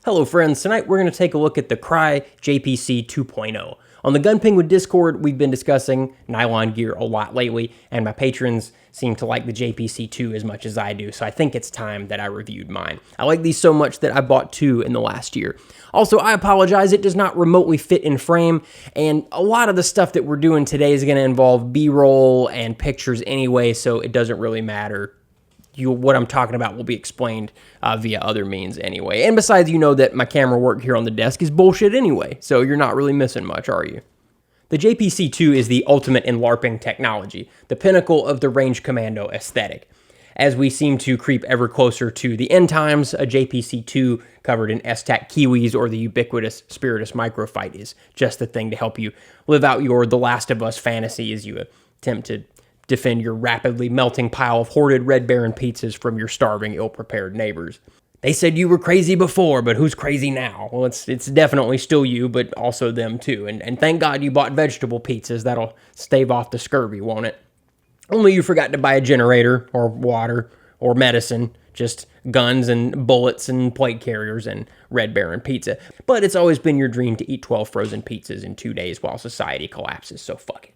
Hello friends, tonight we're going to take a look at the Crye JPC 2.0. On the Gun Penguin Discord, we've been discussing nylon gear a lot lately, and my patrons seem to like the JPC 2 as much as I do, so I think it's time that I reviewed mine. I like these so much that I bought two in the last year. Also, I apologize, it does not remotely fit in frame, and a lot of the stuff that we're doing today is going to involve B-roll and pictures anyway, so it doesn't really matter. What I'm talking about will be explained via other means anyway. And besides, you know that my camera work here on the desk is bullshit anyway, so you're not really missing much, are you? The JPC-2 is the ultimate in LARPing technology, the pinnacle of the range commando aesthetic. As we seem to creep ever closer to the end times, a JPC-2 covered in STAC Kiwis or the ubiquitous Spiritus Microfight is just the thing to help you live out your The Last of Us fantasy as you attempt to defend your rapidly melting pile of hoarded Red Baron pizzas from your starving, ill-prepared neighbors. They said you were crazy before, but who's crazy now? Well, it's definitely still you, but also them too. And thank God you bought vegetable pizzas. That'll stave off the scurvy, won't it? Only you forgot to buy a generator, or water, or medicine. Just guns and bullets and plate carriers and Red Baron pizza. But it's always been your dream to eat 12 frozen pizzas in 2 days while society collapses, so fuck it.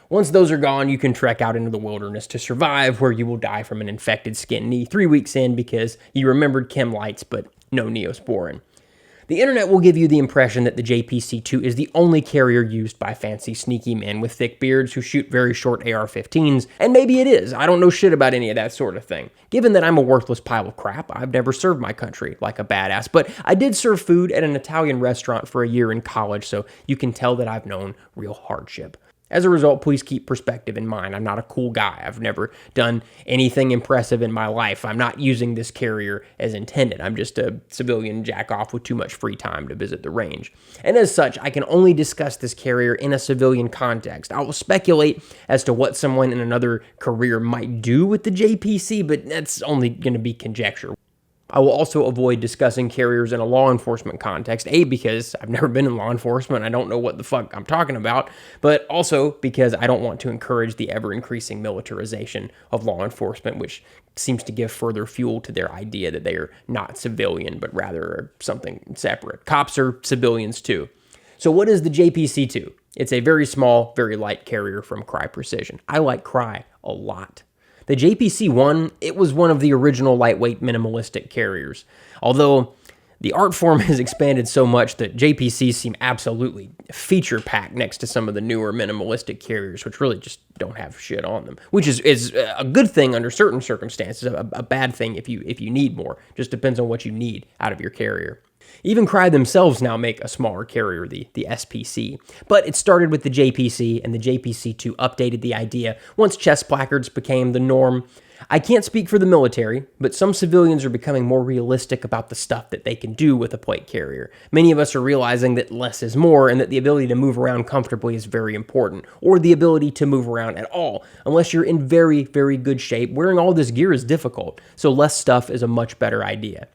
Once those are gone, you can trek out into the wilderness to survive, where you will die from an infected skin knee 3 weeks in because you remembered chem lights, but no Neosporin. The internet will give you the impression that the JPC-2 is the only carrier used by fancy sneaky men with thick beards who shoot very short AR-15s, and maybe it is. I don't know shit about any of that sort of thing. Given that I'm a worthless pile of crap, I've never served my country like a badass, but I did serve food at an Italian restaurant for a year in college, so you can tell that I've known real hardship. As a result, please keep perspective in mind. I'm not a cool guy. I've never done anything impressive in my life. I'm not using this carrier as intended. I'm just a civilian jack-off with too much free time to visit the range. And as such, I can only discuss this carrier in a civilian context. I will speculate as to what someone in another career might do with the JPC, but that's only going to be conjecture. I will also avoid discussing carriers in a law enforcement context, A, because I've never been in law enforcement, I don't know what the fuck I'm talking about, but also because I don't want to encourage the ever-increasing militarization of law enforcement, which seems to give further fuel to their idea that they are not civilian, but rather something separate. Cops are civilians too. So what is the JPC-2? It's a very small, very light carrier from Crye Precision. I like Crye a lot. The JPC-1, it was one of the original lightweight minimalistic carriers. Although the art form has expanded so much that JPCs seem absolutely feature-packed next to some of the newer minimalistic carriers, which really just don't have shit on them. Which is a good thing under certain circumstances, a bad thing if you need more. Just depends on what you need out of your carrier. Even Crye themselves now make a smaller carrier, the SPC. But it started with the JPC, and the JPC-2 updated the idea once chest placards became the norm. I can't speak for the military, but some civilians are becoming more realistic about the stuff that they can do with a plate carrier. Many of us are realizing that less is more, and that the ability to move around comfortably is very important, or the ability to move around at all. Unless you're in very, very good shape, wearing all this gear is difficult, so less stuff is a much better idea.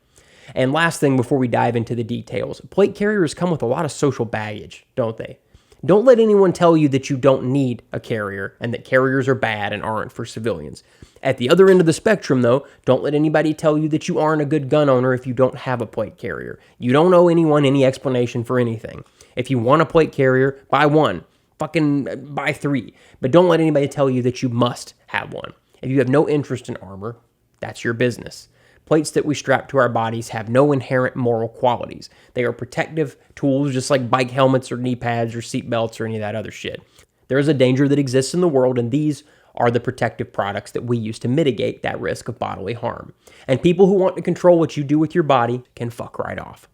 And last thing before we dive into the details, plate carriers come with a lot of social baggage, don't they? Don't let anyone tell you that you don't need a carrier and that carriers are bad and aren't for civilians. At the other end of the spectrum, though, don't let anybody tell you that you aren't a good gun owner if you don't have a plate carrier. You don't owe anyone any explanation for anything. If you want a plate carrier, buy one. Fucking buy three. But don't let anybody tell you that you must have one. If you have no interest in armor, that's your business. Plates that we strap to our bodies have no inherent moral qualities. They are protective tools just like bike helmets or knee pads or seat belts or any of that other shit. There is a danger that exists in the world, and these are the protective products that we use to mitigate that risk of bodily harm. And people who want to control what you do with your body can fuck right off.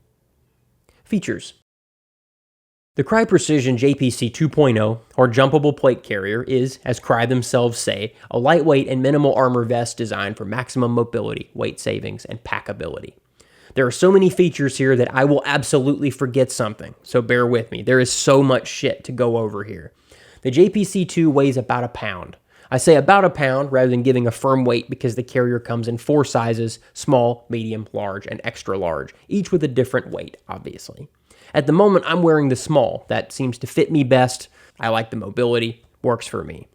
Features. The Crye Precision JPC 2.0, or jumpable plate carrier, is, as Crye themselves say, a lightweight and minimal armor vest designed for maximum mobility, weight savings, and packability. There are so many features here that I will absolutely forget something, so bear with me. There is so much shit to go over here. The JPC-2 weighs about a pound. I say about a pound rather than giving a firm weight because the carrier comes in 4 sizes: small, medium, large, and extra large, each with a different weight, obviously. At the moment, I'm wearing the small. That seems to fit me best. I like the mobility. Works for me.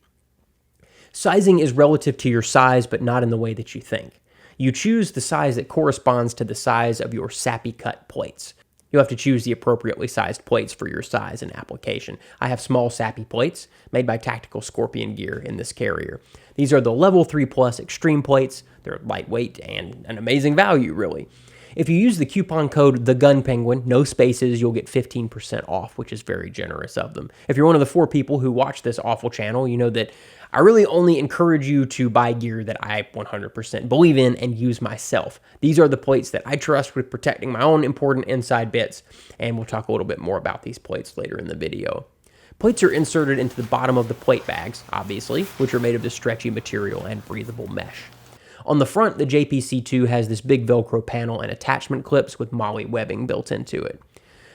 Sizing is relative to your size, but not in the way that you think. You choose the size that corresponds to the size of your sappy cut plates. You'll have to choose the appropriately sized plates for your size and application. I have small sappy plates made by Tactical Scorpion Gear in this carrier. These are the Level 3 Plus Extreme plates. They're lightweight and an amazing value, really. If you use the coupon code TheGunPenguin, no spaces, you'll get 15% off, which is very generous of them. If you're one of the 4 people who watch this awful channel, you know that I really only encourage you to buy gear that I 100% believe in and use myself. These are the plates that I trust with protecting my own important inside bits, and we'll talk a little bit more about these plates later in the video. Plates are inserted into the bottom of the plate bags, obviously, which are made of this stretchy material and breathable mesh. On the front, the JPC2 has this big Velcro panel and attachment clips with MOLLE webbing built into it.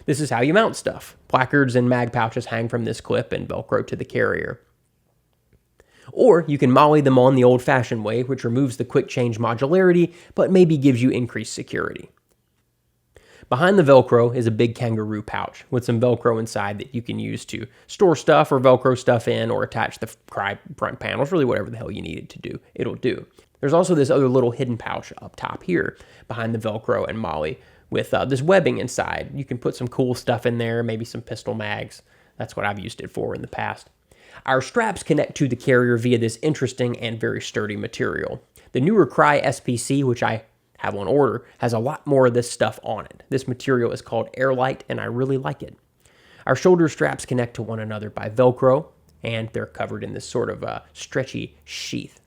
This is how you mount stuff. Placards and mag pouches hang from this clip and Velcro to the carrier. Or you can MOLLE them on the old-fashioned way, which removes the quick change modularity, but maybe gives you increased security. Behind the Velcro is a big kangaroo pouch with some Velcro inside that you can use to store stuff or Velcro stuff in or attach the Crye front panels, really whatever the hell you need it to do, it'll do. There's also this other little hidden pouch up top here behind the Velcro and MOLLE with this webbing inside. You can put some cool stuff in there, maybe some pistol mags. That's what I've used it for in the past. Our straps connect to the carrier via this interesting and very sturdy material. The newer Crye SPC, which I have on order, has a lot more of this stuff on it. This material is called Airlight, and I really like it. Our shoulder straps connect to one another by Velcro, and they're covered in this sort of stretchy sheath.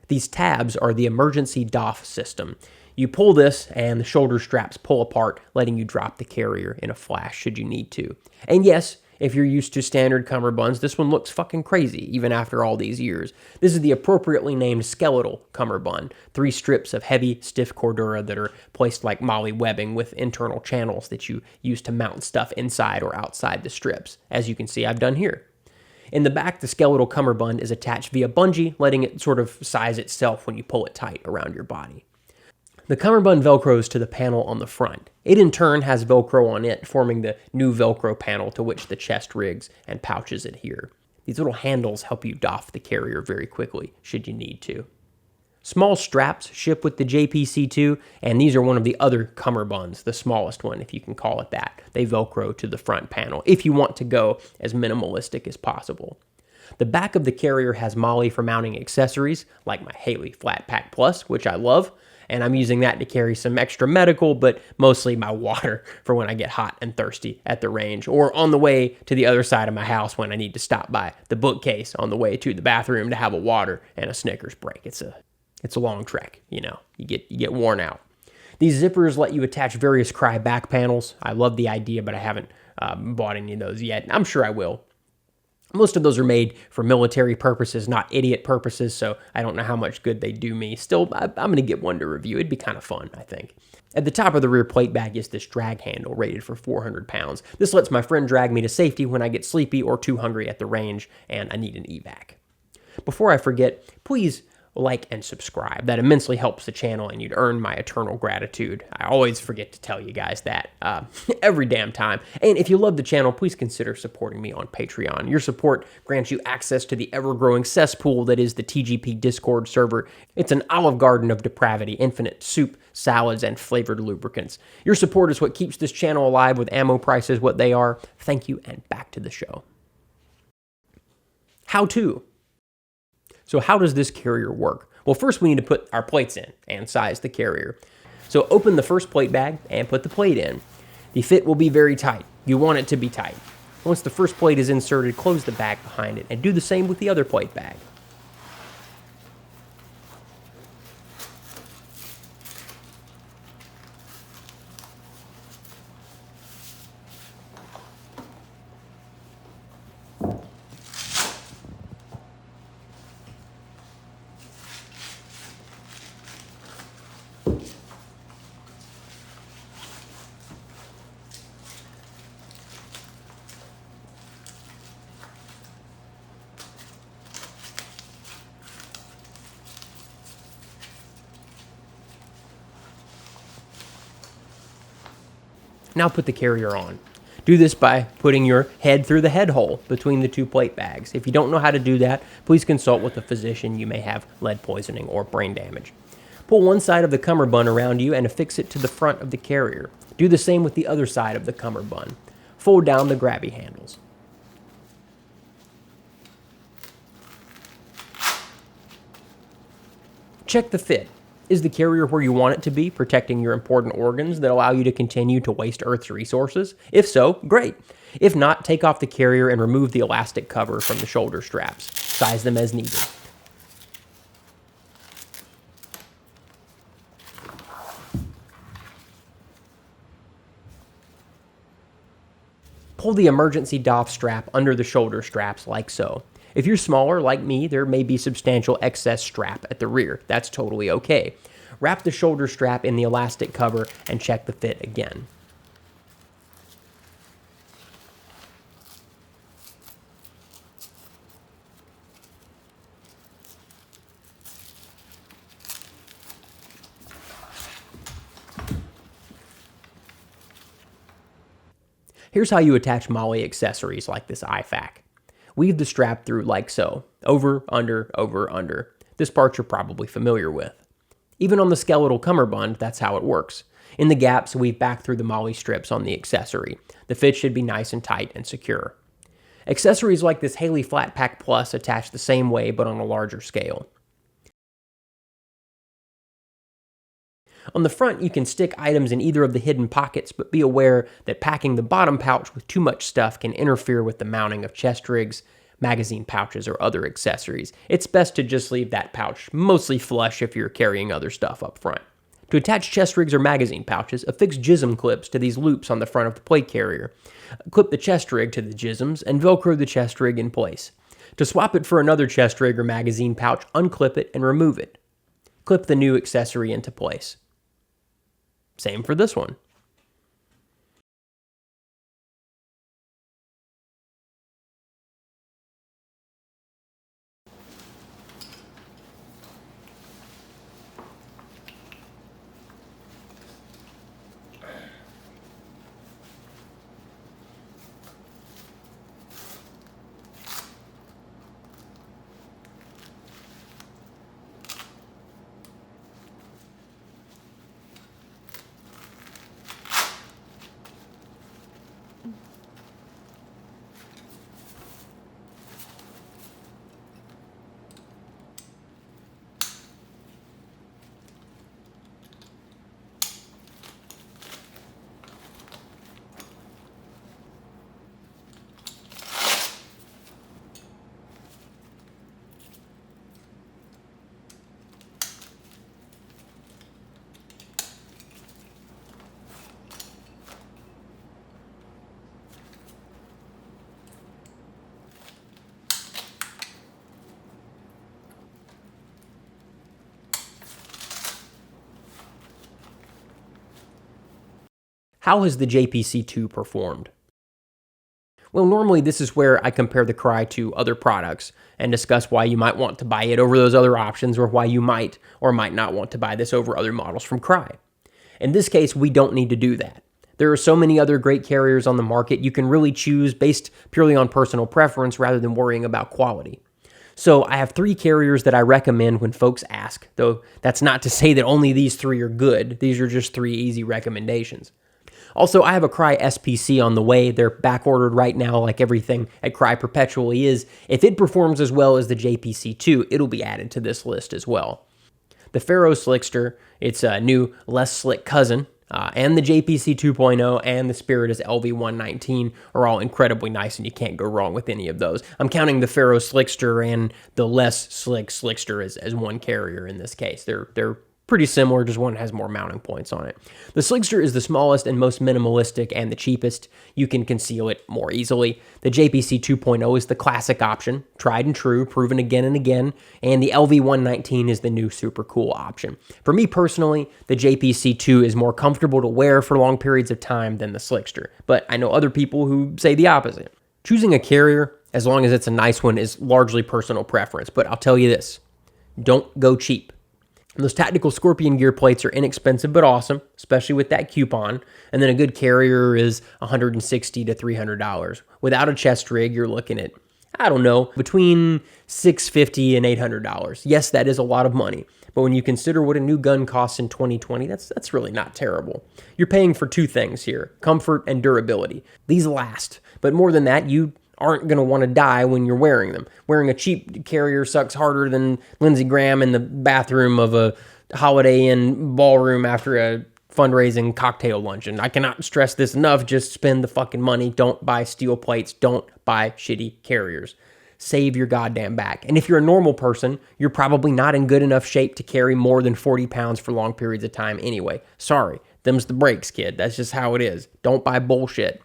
These tabs are the emergency DOF system. You pull this and the shoulder straps pull apart, letting you drop the carrier in a flash should you need to. And yes, if you're used to standard cummerbunds, this one looks fucking crazy, even after all these years. This is the appropriately named skeletal cummerbund. 3 strips of heavy, stiff cordura that are placed like MOLLE webbing with internal channels that you use to mount stuff inside or outside the strips, as you can see I've done here. In the back, the skeletal cummerbund is attached via bungee, letting it sort of size itself when you pull it tight around your body. The cummerbund velcros to the panel on the front. It in turn has Velcro on it, forming the new Velcro panel to which the chest rigs and pouches adhere. These little handles help you doff the carrier very quickly, should you need to. Small straps ship with the JPC2, and these are one of the other cummerbunds, the smallest one, if you can call it that. They Velcro to the front panel, if you want to go as minimalistic as possible. The back of the carrier has MOLLE for mounting accessories, like my Haley Flat Pack Plus, which I love, and I'm using that to carry some extra medical, but mostly my water for when I get hot and thirsty at the range, or on the way to the other side of my house when I need to stop by the bookcase on the way to the bathroom to have a water and a Snickers break. It's a long trek, you know, you get worn out. These zippers let you attach various Crye back panels. I love the idea, but I haven't bought any of those yet. I'm sure I will. Most of those are made for military purposes, not idiot purposes, so I don't know how much good they do me. Still, I'm going to get one to review. It'd be kind of fun, I think. At the top of the rear plate bag is this drag handle rated for 400 pounds. This lets my friend drag me to safety when I get sleepy or too hungry at the range and I need an evac. Before I forget, please like and subscribe. That immensely helps the channel and you'd earn my eternal gratitude. I always forget to tell you guys that every damn time. And if you love the channel, please consider supporting me on Patreon. Your support grants you access to the ever-growing cesspool that is the TGP Discord server. It's an olive garden of depravity, infinite soup, salads, and flavored lubricants. Your support is what keeps this channel alive with ammo prices what they are. Thank you, and back to the show. How to. So how does this carrier work? Well, first we need to put our plates in and size the carrier. So open the first plate bag and put the plate in. The fit will be very tight. You want it to be tight. Once the first plate is inserted, close the bag behind it and do the same with the other plate bag. Now put the carrier on. Do this by putting your head through the head hole between the 2 plate bags. If you don't know how to do that, please consult with a physician. You may have lead poisoning or brain damage. Pull one side of the cummerbund around you and affix it to the front of the carrier. Do the same with the other side of the cummerbund. Fold down the grabby handles. Check the fit. Is the carrier where you want it to be, protecting your important organs that allow you to continue to waste Earth's resources? If so, great. If not, take off the carrier and remove the elastic cover from the shoulder straps. Size them as needed. Pull the emergency DOF strap under the shoulder straps like so. If you're smaller, like me, there may be substantial excess strap at the rear. That's totally okay. Wrap the shoulder strap in the elastic cover and check the fit again. Here's how you attach MOLLE accessories like this IFAK. Weave the strap through like so, over, under, over, under. This part you're probably familiar with. Even on the skeletal cummerbund, that's how it works. In the gaps, weave back through the MOLLE strips on the accessory. The fit should be nice and tight and secure. Accessories like this Haley Flat Pack Plus attach the same way but on a larger scale. On the front, you can stick items in either of the hidden pockets, but be aware that packing the bottom pouch with too much stuff can interfere with the mounting of chest rigs, magazine pouches, or other accessories. It's best to just leave that pouch mostly flush if you're carrying other stuff up front. To attach chest rigs or magazine pouches, affix JISM clips to these loops on the front of the plate carrier. Clip the chest rig to the JISMs and Velcro the chest rig in place. To swap it for another chest rig or magazine pouch, unclip it and remove it. Clip the new accessory into place. Same for this one. How has the JPC 2 performed? Well, normally this is where I compare the Crye to other products and discuss why you might want to buy it over those other options or why you might or might not want to buy this over other models from Crye. In this case, we don't need to do that. There are so many other great carriers on the market, you can really choose based purely on personal preference rather than worrying about quality. So I have 3 carriers that I recommend when folks ask, though that's not to say that only these 3 are good. These are just 3 easy recommendations. Also, I have a Crye SPC on the way. They're back-ordered right now like everything at Crye perpetually is. If it performs as well as the JPC 2, it'll be added to this list as well. The Faro Slickster, its a new, less slick cousin, and the JPC 2.0 and the Spiritus LV119 are all incredibly nice, and you can't go wrong with any of those. I'm counting the Faro Slickster and the less slick Slickster as one carrier in this case. They're pretty similar, just one has more mounting points on it. The Slickster is the smallest and most minimalistic and the cheapest. You can conceal it more easily. The JPC 2.0 is the classic option, tried and true, proven again and again, and the LV119 is the new super cool option. For me personally, the JPC 2 is more comfortable to wear for long periods of time than the Slickster, but I know other people who say the opposite. Choosing a carrier, as long as it's a nice one, is largely personal preference, but I'll tell you this, don't go cheap. Those tactical Scorpion gear plates are inexpensive but awesome, especially with that coupon. And then a good carrier is $160 to $300. Without a chest rig, you're looking at, I don't know, between $650 and $800. Yes, that is a lot of money. But when you consider what a new gun costs in 2020, that's really not terrible. You're paying for two things here, comfort and durability. These last, but more than that, you aren't going to want to die when you're wearing them. Wearing a cheap carrier sucks harder than Lindsey Graham in the bathroom of a Holiday Inn ballroom after a fundraising cocktail luncheon. I cannot stress this enough. Just spend the fucking money. Don't buy steel plates. Don't buy shitty carriers. Save your goddamn back. And if you're a normal person, you're probably not in good enough shape to carry more than 40 pounds for long periods of time anyway. Sorry, them's the breaks, kid. That's just how it is. Don't buy bullshit.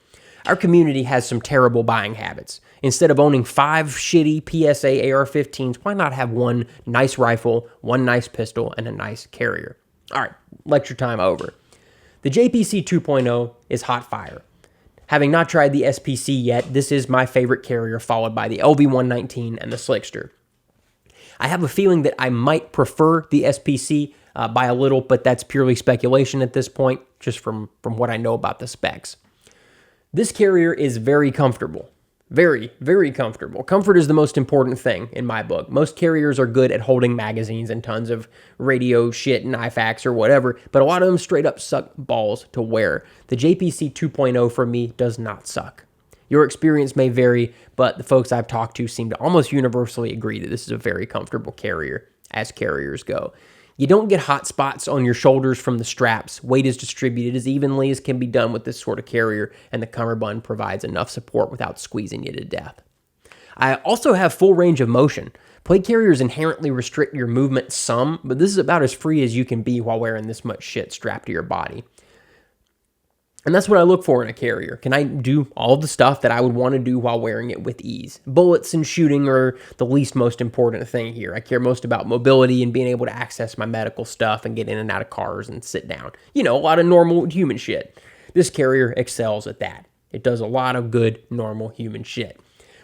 Our community has some terrible buying habits. Instead of owning 5 shitty PSA AR-15s, why not have one nice rifle, one nice pistol, and a nice carrier? All right, lecture time over. The JPC 2.0 is hot fire. Having not tried the SPC yet, this is my favorite carrier, followed by the LV-119 and the Slickster. I have a feeling that I might prefer the SPC by a little, but that's purely speculation at this point, just from what I know about the specs. This carrier is very comfortable. Very, very comfortable. Comfort is the most important thing in my book. Most carriers are good at holding magazines and tons of radio shit and IFAKs or whatever, but a lot of them straight up suck balls to wear. The JPC 2.0 for me does not suck. Your experience may vary, but the folks I've talked to seem to almost universally agree that this is a very comfortable carrier as carriers go. You don't get hot spots on your shoulders from the straps. Weight is distributed as evenly as can be done with this sort of carrier, and the cummerbund provides enough support without squeezing you to death. I also have full range of motion. Plate carriers inherently restrict your movement some, but this is about as free as you can be while wearing this much shit strapped to your body. And that's what I look for in a carrier. Can I do all the stuff that I would want to do while wearing it with ease? Bullets and shooting are the least most important thing here. I care most about mobility and being able to access my medical stuff and get in and out of cars and sit down. You know, a lot of normal human shit. This carrier excels at that. It does a lot of good, normal human shit.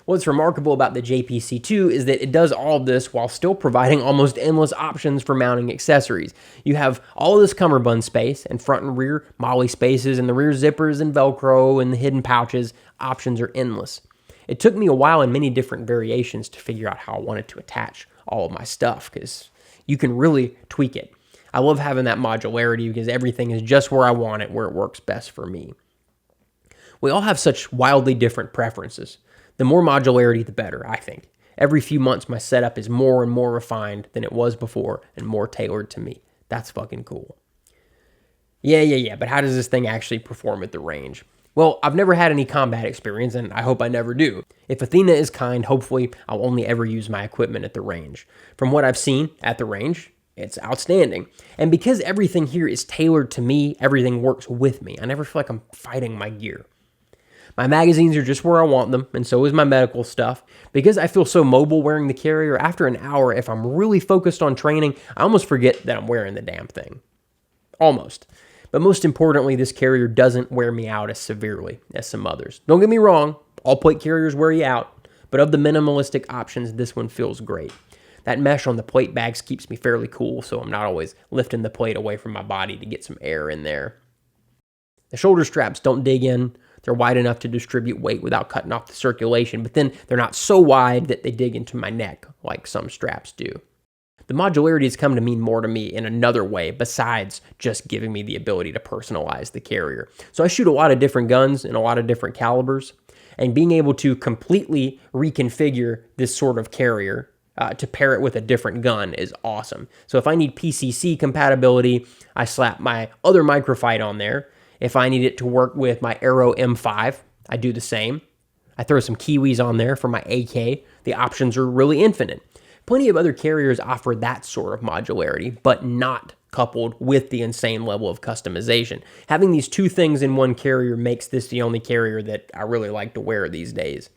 What's remarkable about the JPC2 is that it does all of this while still providing almost endless options for mounting accessories. You have all of this cummerbund space and front and rear MOLLE spaces and the rear zippers and Velcro and the hidden pouches. Options are endless. It took me a while in many different variations to figure out how I wanted to attach all of my stuff because you can really tweak it. I love having that modularity because everything is just where I want it, where it works best for me. We all have such wildly different preferences. The more modularity, the better, I think. Every few months, my setup is more and more refined than it was before and more tailored to me. That's fucking cool. Yeah, but how does this thing actually perform at the range? Well, I've never had any combat experience, and I hope I never do. If Athena is kind, hopefully I'll only ever use my equipment at the range. From what I've seen at the range, it's outstanding. And because everything here is tailored to me, everything works with me. I never feel like I'm fighting my gear. My magazines are just where I want them, and so is my medical stuff. Because I feel so mobile wearing the carrier, after an hour, if I'm really focused on training, I almost forget that I'm wearing the damn thing. Almost. But most importantly, this carrier doesn't wear me out as severely as some others. Don't get me wrong, all plate carriers wear you out, but of the minimalistic options, this one feels great. That mesh on the plate bags keeps me fairly cool, so I'm not always lifting the plate away from my body to get some air in there. The shoulder straps don't dig in. They're wide enough to distribute weight without cutting off the circulation, but then they're not so wide that they dig into my neck like some straps do. The modularity has come to mean more to me in another way besides just giving me the ability to personalize the carrier. So I shoot a lot of different guns in a lot of different calibers, and being able to completely reconfigure this sort of carrier to pair it with a different gun is awesome. So if I need PCC compatibility, I slap my other microfight on there. If I need it to work with my Aero M5, I do the same. I throw some Kiwis on there for my AK. The options are really infinite. Plenty of other carriers offer that sort of modularity, but not coupled with the insane level of customization. Having these two things in one carrier makes this the only carrier that I really like to wear these days.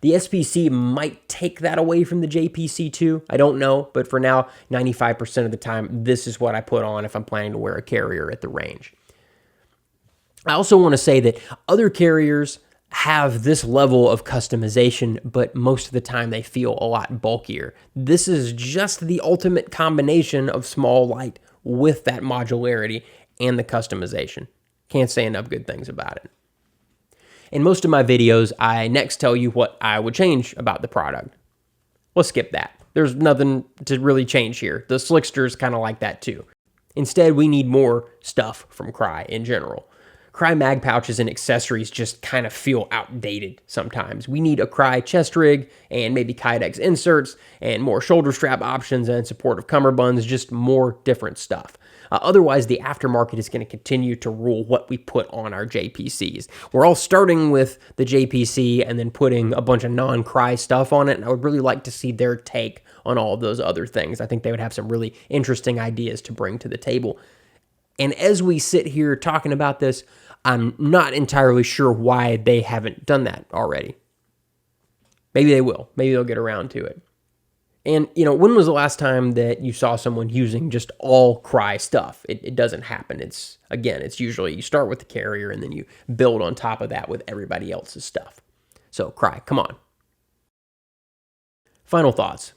The SPC might take that away from the JPC2. I don't know, but for now, 95% of the time, this is what I put on if I'm planning to wear a carrier at the range. I also want to say that other carriers have this level of customization, but most of the time they feel a lot bulkier. This is just the ultimate combination of small, light with that modularity and the customization. Can't say enough good things about it. In most of my videos, I next tell you what I would change about the product. Let's skip that. There's nothing to really change here. The Slickster's kind of like that too. Instead, we need more stuff from Crye in general. Crye mag pouches and accessories just kind of feel outdated sometimes. We need a Crye chest rig and maybe Kydex inserts and more shoulder strap options and supportive cummerbunds, just more different stuff. Otherwise, the aftermarket is going to continue to rule what we put on our JPCs. We're all starting with the JPC and then putting a bunch of non-Crye stuff on it, and I would really like to see their take on all of those other things. I think they would have some really interesting ideas to bring to the table. And as we sit here talking about this, I'm not entirely sure why they haven't done that already. Maybe they will. Maybe they'll get around to it. And, when was the last time that you saw someone using just all Crye stuff? It doesn't happen. It's usually you start with the carrier and then you build on top of that with everybody else's stuff. So Crye, come on. Final thoughts.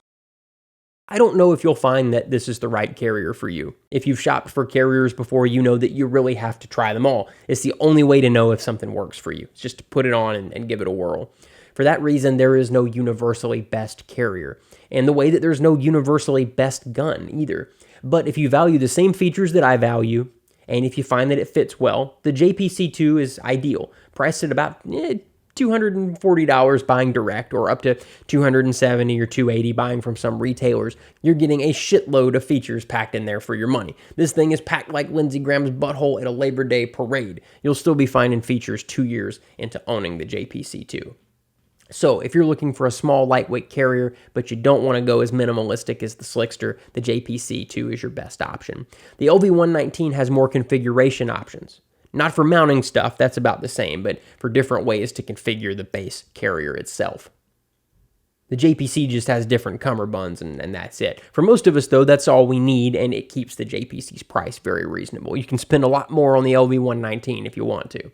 I don't know if you'll find that this is the right carrier for you. If you've shopped for carriers before, you know that you really have to try them all. It's the only way to know if something works for you. It's just to put it on and give it a whirl. For that reason, there is no universally best carrier. And the way that there's no universally best gun either. But if you value the same features that I value, and if you find that it fits well, the JPC 2 is ideal. Priced at about $240 buying direct, or up to $270 or $280 buying from some retailers, you're getting a shitload of features packed in there for your money. This thing is packed like Lindsey Graham's butthole at a Labor Day parade. You'll still be finding features 2 years into owning the JPC 2. So if you're looking for a small, lightweight carrier, but you don't want to go as minimalistic as the Slickster, the JPC 2 is your best option. The LV119 has more configuration options. Not for mounting stuff, that's about the same, but for different ways to configure the base carrier itself. The JPC just has different cummerbunds, and that's it. For most of us, though, that's all we need, and it keeps the JPC's price very reasonable. You can spend a lot more on the LV119 if you want to.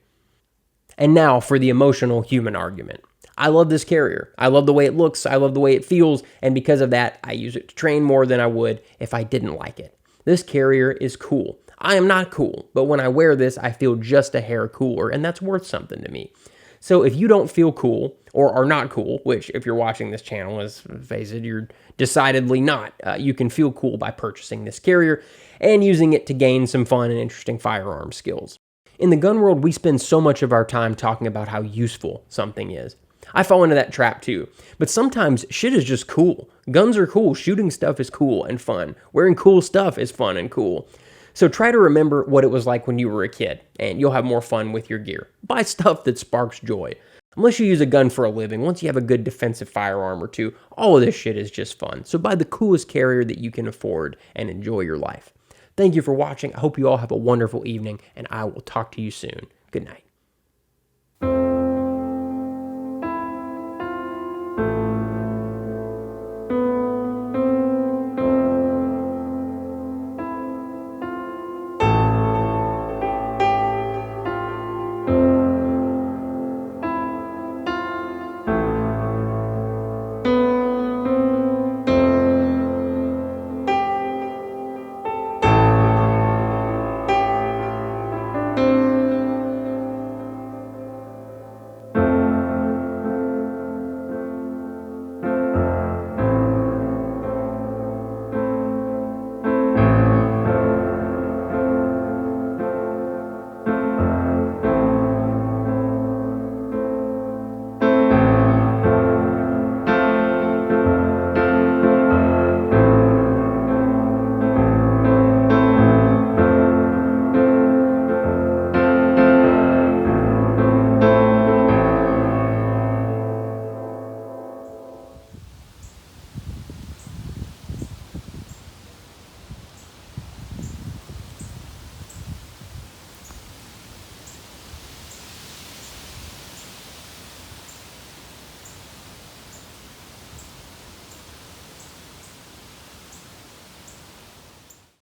And now for the emotional human argument. I love this carrier. I love the way it looks. I love the way it feels, and because of that, I use it to train more than I would if I didn't like it. This carrier is cool. I am not cool, but when I wear this, I feel just a hair cooler, and that's worth something to me. So if you don't feel cool, or are not cool, which if you're watching this channel, let's face it, you're decidedly not, you can feel cool by purchasing this carrier and using it to gain some fun and interesting firearm skills. In the gun world, we spend so much of our time talking about how useful something is. I fall into that trap too, but sometimes shit is just cool. Guns are cool, shooting stuff is cool and fun, wearing cool stuff is fun and cool. So try to remember what it was like when you were a kid, and you'll have more fun with your gear. Buy stuff that sparks joy. Unless you use a gun for a living, once you have a good defensive firearm or two, all of this shit is just fun. So buy the coolest carrier that you can afford and enjoy your life. Thank you for watching. I hope you all have a wonderful evening, and I will talk to you soon. Good night.